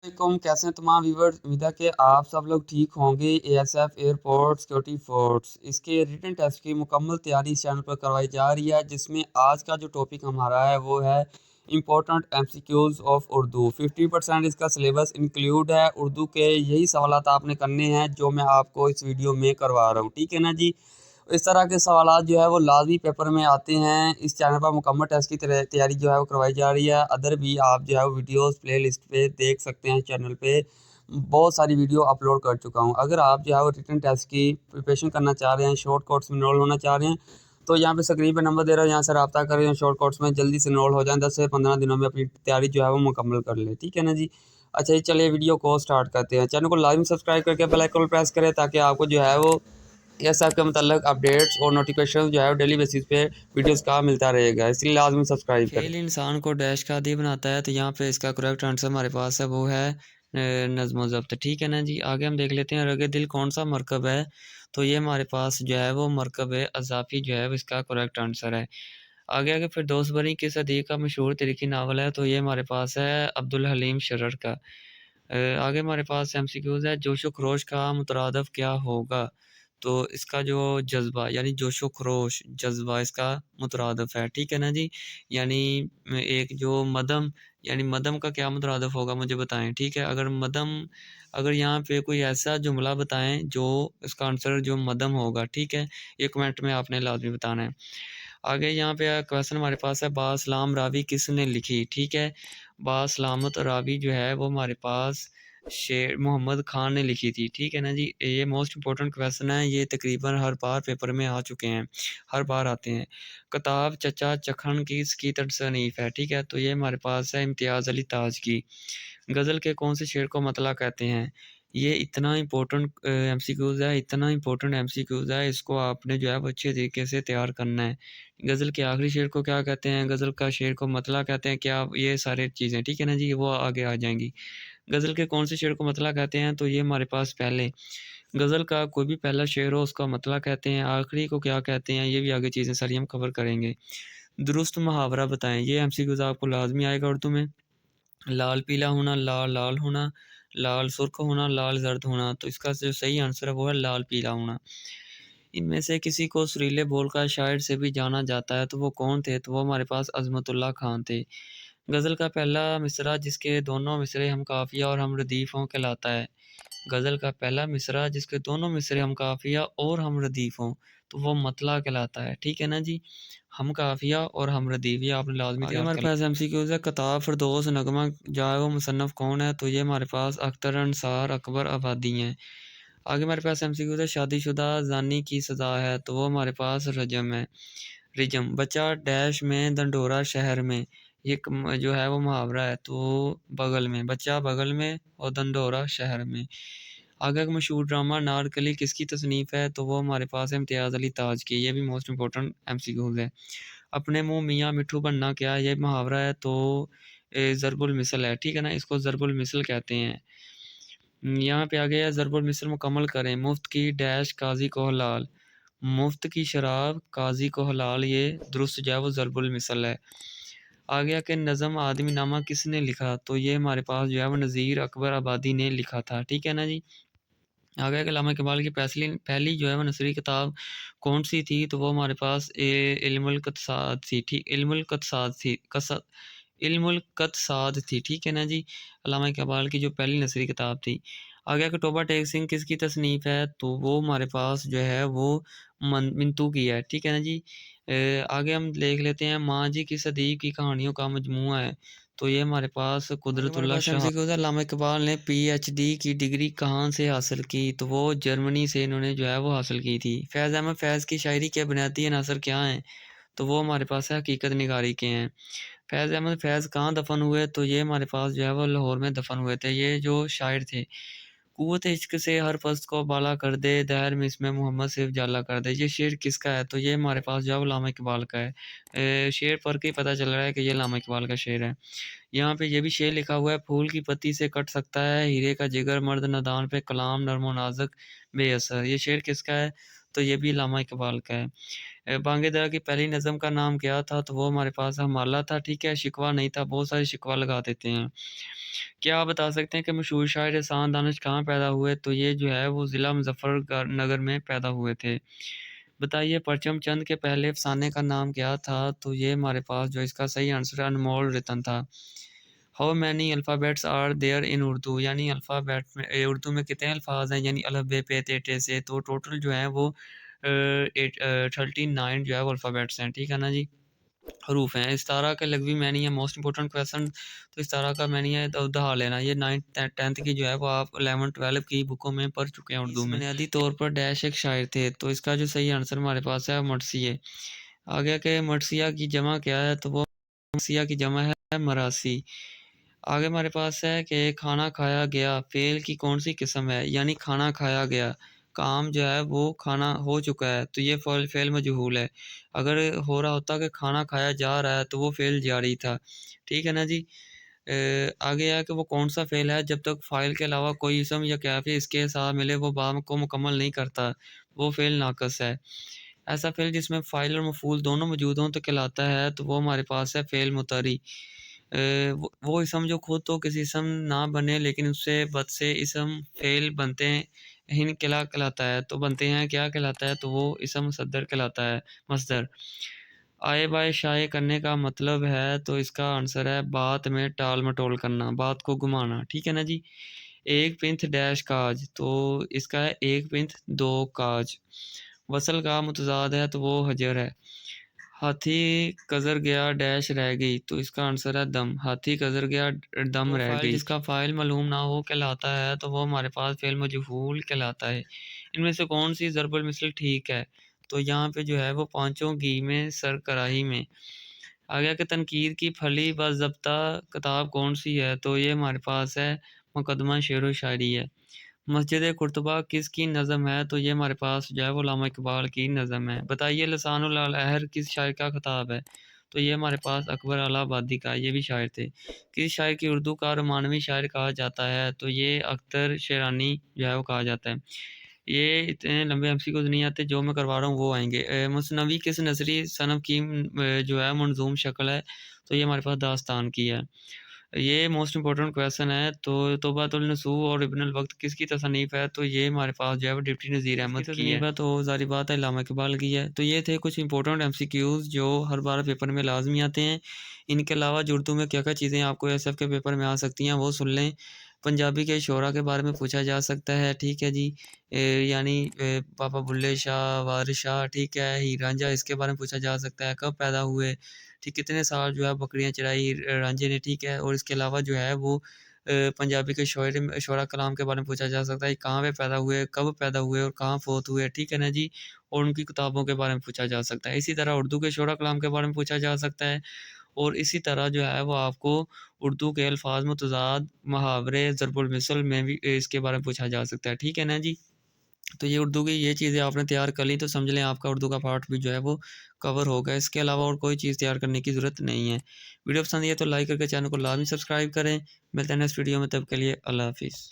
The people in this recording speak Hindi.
वालेकुम, कैसे हैं तमाम व्यूअर्स। उम्मीद है कि आप सब लोग ठीक होंगे। एएसएफ एयरपोर्ट सिक्योरिटी फोर्स इसके रिटन टेस्ट की मुकम्मल तैयारी इस चैनल पर करवाई जा रही है, जिसमें आज का जो टॉपिक हमारा है वो है इंपॉर्टेंट एमसीक्यूज ऑफ उर्दू। 50% इसका सिलेबस इंक्लूड है। उर्दू के यही सवालात आपने करने हैं जो मैं आपको इस वीडियो में करवा रहा हूँ, ठीक है ना जी। इस तरह के सवालात जो है वो लाज़मी पेपर में आते हैं। इस चैनल पर मुकम्मल टेस्ट की तैयारी जो है वो करवाई जा रही है। अदर भी आप जो है वो वीडियोस प्लेलिस्ट पे देख सकते हैं। चैनल पे बहुत सारी वीडियो अपलोड कर चुका हूँ। अगर आप जो है वो रिटन टेस्ट की प्रिपरेशन करना चाह रहे हैं, शॉर्ट कोर्स में इनरोल होना चाह रहे हैं, तो यहाँ पे स्क्रीन पे नंबर दे रहा हूँ, यहाँ से रब्ता करें। शॉर्ट कोर्स में जल्दी से इनरोल हो जाएँ, 10 से 15 दिनों में अपनी तैयारी जो है वो मुकम्मल कर लें, ठीक है ना जी। अच्छा जी, चलिए वीडियो को स्टार्ट करते हैं। चैनल को लाइक सब्सक्राइब करके बेल आइकन प्रेस करें ताकि आपको जो है वो यस आपके मतलब अपडेट्स और नोटिफिकेशन जो है डेली बेसिस पे वीडियोस का मिलता रहेगा, इसलिए लाजमी सब्सक्राइब करें। खेल इंसान को डैश का आदी बनाता है, तो यहाँ पे इसका करेक्ट आंसर हमारे पास है, वो है नज़्म ज़ब्त। ठीक है ना जी। आगे हम देख लेते हैं रगे दिल कौन सा मरकब है, तो ये हमारे पास जो है वो मरकब है अज़ाफ़ी जो है वो इसका करेक्ट आंसर है। आगे आगे फिर दोस्त बरी किस अदीब का मशहूर तरीक़ी नावल है, तो ये हमारे पास है अब्दुल हलीम शरर का। आगे हमारे पास एमसीक्यूज़ है, जोशो खरोश का मुतरादफ़ क्या होगा? तो इसका जो जज़्बा यानी जोशो खरोश जज़्बा इसका मुतरादफ़ है, ठीक है ना जी। यानी एक जो मदम यानी मदम का क्या मुतरादफ़ होगा मुझे बताएँ, ठीक है। अगर यहाँ पे कोई ऐसा जुमला बताएँ जो इसका आंसर जो मदम होगा, ठीक है। ये कमेंट में आपने लाज़मी बताना है। आगे यहाँ पे क्वेश्चन हमारे पास है, बासलाम रावी किसने लिखी? ठीक है, बासलामत रावी जो है वो हमारे पास शेर मोहम्मद खान ने लिखी थी, ठीक है ना जी। ये मोस्ट इम्पोर्टेंट क्वेश्चन है, ये तकरीबन हर बार पेपर में आ चुके हैं, हर बार आते हैं। किताब चचा चखन किसकी तसनीफ़ है? ठीक है, तो ये हमारे पास है इम्तियाज़ अली ताज की। गज़ल के कौन से शेर को मतला कहते हैं? ये इतना इम्पोर्टेंट एमसीक्यूज़ है, इतना इम्पोर्टेंट एमसीक्यूज़ है, इसको आपने जो है वो अच्छे तरीके से तैयार करना है। गज़ल के आखिरी शेर को क्या कहते हैं? गज़ल का शेर को मतला कहते हैं क्या? ये सारी चीज़ें, ठीक है ना जी, वो आगे आ जाएँगी। गज़ल के कौन से शेर को मतला कहते हैं? तो ये हमारे पास पहले गज़ल का कोई भी पहला शेर हो उसका मतला कहते हैं, आखिरी को क्या कहते हैं? ये भी आगे चीज़ें सारी हम कवर करेंगे। दुरुस्त मुहावरा बताएँ, ये एमसीक्यूज़ आपको लाज़मी आएगा उर्दू में। लाल पीला होना, लाल लाल होना, लाल सुर्ख होना, लाल ज़र्द होना, तो इसका जो सही आंसर है वो है लाल पीला होना। इनमें से किसी को सुरीले बोल का शायर से भी जाना जाता है, तो वो कौन थे? तो वो हमारे पास अज़मतुल्लाह खान थे। गज़ल का पहला मिसरा जिसके दोनों मिसरे हम काफ़िया और हम रदीफ़ हों कहलाता है। गज़ल का पहला मिसरा जिसके दोनों मिसरे हम काफ़िया और हम रदीफ़ हों, तो वो मतला कहलाता है, ठीक है ना जी। हम काफ़िया और हम रदीफ़ ये आपने लाज़मी आगे तैयार हमारे पास एमसीक्यूज़ है, किताब फ़िरदौस नगमा जो है वो मुसन्नफ़ कौन है? तो ये हमारे पास अख्तर, अंसार, अकबर, आबादी हैं। आगे हमारे पास एमसीक्यूज़ है, शादीशुदा ज़ानी की सज़ा है, तो वो हमारे पास रजम है। रिजम बचा डैश में ढंढोरा शहर में, ये जो है वो मुहावरा है, तो बगल में बच्चा बगल में और ढंढोरा शहर में। आगे का मशहूर ड्रामा नारकली किसकी तसनीफ़ है? तो वो हमारे पास है इम्तियाज़ अली ताज की। ये भी मोस्ट इम्पोर्टेंट एमसीक्यूज़ है। अपने मुँह मियाँ मिट्ठू बनना क्या है? ये मुहावरा है, तो ज़रबुल मिसल है, ठीक है ना? इसको ज़रबुल मिसल कहते हैं। यहाँ पे आ गया ज़रबुल मिसल मुकम्मल करें। मुफ्त की डैश काज़ी को हलाल, मुफ्त की शराब काज़ी को हलाल, ये दुरुस्त जो है वो ज़रबुल मिसल है। आ गया कि नज़म आदमीनामा किसने लिखा? तो ये हमारे पास जो है वो नज़ीर अकबर आबादी ने लिखा था, ठीक है ना जी। आ गया कि अल्लामा इक़बाल की पहली जो है वो नसरी किताब कौन-सी थी? तो वो हमारे पास इल्मुल कत्साद थी, ठीक इल्मुल कत्साद थी कस इल्मुल कत्साद थी, ठीक है ना जी। अल्लामा इक़बाल की जो पहली नसरी किताब थी। आ गया कि तोबा टेक सिंह किसकी तसनीफ़ है? तो वो हमारे पास जो है वो मिंटू की है, ठीक है ना जी। आगे हम देख लेते हैं माँ जी किस अदीब की कहानियों का मजमूआ है? तो ये हमारे पास कुदरतुल्लाह शाह एमसीक्यूज़ है, अल्लामा इक़बाल ने पीएचडी की डिग्री कहाँ से हासिल की? तो वो जर्मनी से इन्होंने जो है वो हासिल की थी। फैज़ अहमद फैज़ की शायरी के बुनियादी अनासर क्या हैं? तो वो हमारे पास है हकीकत निगारी के हैं। फैज़ अहमद फैज़ कहाँ दफ़न हुए? तो ये हमारे पास जो है वो लाहौर में दफ़न हुए थे। ये जो शायर थे, क़ुव्वत इश्क से हर पस्त को बाला कर दे, दहर में इसमें मोहम्मद से उजाला कर दे। ये शेर किसका है? तो ये हमारे पास जो है वो अल्लामा इक़बाल का है। शेर पढ़ के ही पता चल रहा है कि ये अल्लामा इक़बाल का शेर है। यहाँ पे ये भी शेर लिखा हुआ है, फूल की पत्ती से कट सकता है, हीरे का जिगर मर्द नादान पे कलाम नर्म व नाज़ुक बेअसर। ये शेर किसका है? तो ये भी अल्लामा इक़बाल का है। बांगे दरा की पहली नज़म का नाम क्या था? तो वो हमारे पास हमाला था, ठीक है? शिकवा नहीं था, बहुत सारे शिकवा लगा देते हैं। क्या आप बता सकते हैं कि मशहूर शायर एहसान दानिश कहाँ पैदा हुए? तो ये जो है वो ज़िला मुज़फ़्फ़रग नगर में पैदा हुए थे। बताइए परचम चंद के पहले अफ़साने का नाम क्या था? तो ये हमारे पास जो इसका सही आंसर है अनमोल रतन था। How many alphabets are there in Urdu? यानी अल्फ़ाबेट में उर्दू में कितने अल्फ़ाज़ हैं? यानी अलफ़, बे, पे, ते, टे से तो टोटल जो है वो 39 जो है वो अल्फ़ाबेट्स हैं, ठीक है ना जी? हरूफ हैं। इस्तारा का लग़वी मानी है मोस्ट इम्पोर्टेंट क्वेश्चन तो इस्तारा का मानी है द दहा लेना। ये 9th 10th की जो है वो आप 11th-12 की बुकों में पढ़ चुके हैं उर्दू में। बुनियादी तौर पर डैश एक शायर थे, तो इसका जो सही आंसर हमारे पास है मर्सिये। आगे के मर्सिया की जमा क्या है? तो वो मर्सिया की जमा है मरासी। आगे हमारे पास है कि खाना खाया गया फ़ेल की कौन-सी किस्म है? यानी खाना खाया गया, काम जो है वो खाना हो चुका है, तो ये फ़ेल मजहूल है। अगर हो रहा होता कि खाना खाया जा रहा है, तो वो फ़ेल जारी था। ठीक है ना जी? आगे है कि वो कौन-सा फ़ेल है जब तक फ़ाइल के अलावा कोई इसम या कैफ़े इसके साथ मिले वो काम को मुकम्मल नहीं करता, वो फ़ेल नाक़िस है। ऐसा फ़ेल जिसमें फ़ाइल और मफ़ूल दोनों मौजूद हों तो कहलाता है, तो वो हमारे पास है फ़ेल मुतारी। वो इसम जो खुद तो किसी इसम ना बने लेकिन उससे बद से इसम फ़ेल बनते हैं, हिन क्या कहलाता है? तो बनते हैं क्या कहलाता है? तो वो इसम मुसद्दर कहलाता है, मस्दर। आए बाए शाए करने का मतलब है तो इसका आंसर है बात में टाल-मटोल करना, बात को घुमाना, ठीक है ना जी? एक पिंथ डैश काज, तो इसका है एक पिंथ दो काज। वसल का मुतज़ाद है तो वो हजर है। हाथी कज़र गया डैश रह गई, तो इसका आंसर है दम। हाथी कज़र गया दम रह गई। जिसका फ़ाइल मालूम ना हो कहलाता है, तो वो हमारे पास फ़ेल मजहूल कहलाता है। इनमें से कौन-सी ज़रबुल मिसल ठीक है? तो यहाँ पे जो है वो पाँचों घी में सर कराही में। आगे कि तनकीद की फली बाज़ाब्ता किताब कौन-सी है? तो ये हमारे पास है मुकदमा शेरो शायरी है। मस्जिद कुर्तबा किसकी नज़म है? तो ये हमारे पास जो है वो अल्लामा इकबाल की नज़म है। बताइए लसानुल अहर किस शायर का खिताब है? तो ये हमारे पास अकबर इलाहाबादी का, ये भी शायर थे। किस शायर की उर्दू का रोमानवी शायर कहा जाता है? तो ये अख्तर शेरानी जो है वो कहा जाता है। ये इतने लंबे एमसीक्यूज़ नहीं आते, जो मैं करवा रहा हूँ वो आएँगे। मसनवी किस नसरी सनफ़ की जो है मंज़ूम शक्ल है? तो ये हमारे पास दास्तान की है। ये मोस्ट इम्पोर्टेंट क्वेश्चन है, तो तौबातुल नसूह और इब्नुल वक़्त किसकी तसनीफ़ है? तो ये हमारे पास जो है वो डिप्टी नज़ीर अहमद की तसनीफ़ है, तो ज़ाहिर बात है अल्लामा इक़बाल की है। तो ये थे कुछ इम्पोर्टेंट एमसीक्यूज़ जो हर बार पेपर में लाज़मी आते हैं। इनके अलावा जो उर्दू में क्या-क्या चीज़ें आपको एसएफ के पेपर में आ सकती हैं, वो सुन लें। पंजाबी के शोरा के बारे में पूछा जा सकता है, ठीक है जी। यानी पापा बुल्ले शाह, वारिस शाह, ठीक है, हीर रांझा इसके बारे में पूछा जा सकता है, कब पैदा हुए? ठीक कितने साल जो है बकरियाँ चराई रांझे ने, ठीक है? और इसके अलावा जो है वो पंजाबी के शोरा कलाम के बारे में पूछा जा सकता है, कहाँ पे पैदा हुए, कब पैदा हुए और कहाँ फ़ौत हुए, ठीक है ना जी? और उनकी किताबों के बारे में पूछा जा सकता है। इसी तरह उर्दू के शोरा कलाम के बारे में पूछा जा सकता है और इसी तरह जो है वो आपको उर्दू के अल्फ़ाज़ मुतज़ाद, मुहावरे, ज़रबुल मिसल में भी इसके बारे में पूछा जा सकता है, ठीक है ना जी? तो ये उर्दू की ये चीज़ें आपने तैयार कर ली तो समझ लें आपका उर्दू का पार्ट भी जो है वो कवर हो गया। इसके अलावा और कोई चीज़ तैयार करने की ज़रूरत नहीं है। वीडियो पसंद आई है तो लाइक करके चैनल को लाज़मी सब्सक्राइब करें। मिलते हैं नेक्स्ट वीडियो में, तब के लिए अल्लाह हाफ़िज़।